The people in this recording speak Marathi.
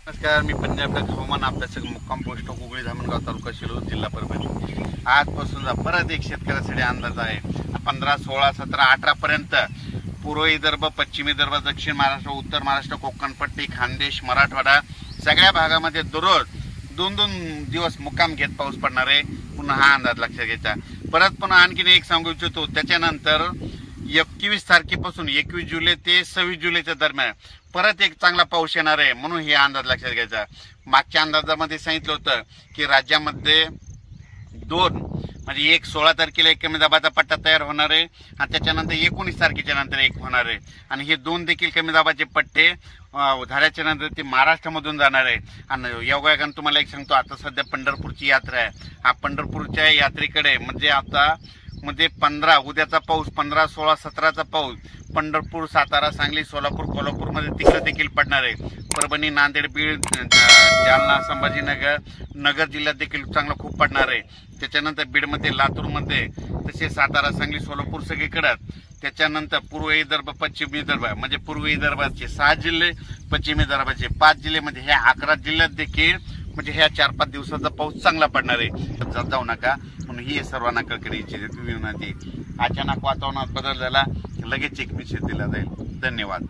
नमस्कार, मी पंजाब हवामान अभ्यासक मुक्काम पोस्ट हुगळी धामणगाव तालुका शिरूर जिल्हा परभणी। आजपासूनचा परत एक शेतकऱ्यासाठी अंदाज आहे। 15, 16, 17, 18 पर्यंत पूर्व विदर्भ, पश्चिम विदर्भ, दक्षिण महाराष्ट्र, उत्तर महाराष्ट्र, कोकण पट्टी, खानदेश, मराठवाडा सगळ्या भागामध्ये दररोज 2-2 दिवस मुक्काम घेत पाऊस पडणार आहे। पुन्हा हा अंदाज लक्षात घ्यायचा। परत पुन्हा आणखीन एक सांगू इच्छितो, त्याच्यानंतर 21 तारखेपासून 21 जुलै ते 26 जुलैच्या दरम्यान परत एक चांगला पाऊस येणार आहे, म्हणून हे अंदाज लक्षात घ्यायचा। मागच्या अंदाजामध्ये सांगितलं होतं की राज्यामध्ये एक 16 तारखेला एक कमी दाबाचा पट्टा तयार होणार आहे आणि त्याच्यानंतर 19 तारखेच्या नंतर एक होणार आहे आणि हे दोन देखील कमी दाबाचे पट्टे झाल्याच्या नंतर ते महाराष्ट्रामधून जाणार आहे। आणि योगायोगाने तुम्हाला एक सांगतो, आता सध्या पंढरपूरची यात्रा आहे। हा पंढरपूरच्या यात्रेकडे म्हणजे 15 उद्याचा पाऊस, 15, 16, 17चा पाऊस पंढरपूर, सातारा, सांगली, सोलापूर, कोल्हापूरमध्ये तिकडे देखील पडणार आहे। परभणी, नांदेड, बीड, जालना, संभाजीनगर, नगर जिल्ह्यात देखील चांगला खूप पडणार आहे। त्याच्यानंतर बीडमध्ये, लातूरमध्ये, तसेच सातारा, सांगली, सोलापूर सगळीकडे। त्याच्यानंतर पूर्व विदर्भ, पश्चिम विदर्भ म्हणजे पूर्व विदर्भाचे 6 जिल्हे, पश्चिम विदर्भाचे 5 जिल्हे, म्हणजे ह्या 11 जिल्ह्यात देखील म्हणजे ह्या 4-5 दिवसाचा पाऊस चांगला पडणार आहे। जाऊ नका म्हणून ही सर्वांना कळकळीची विनंती। अचानक वातावरणात बदल झाला, लगेच एक मेसेज दिला जाईल। धन्यवाद।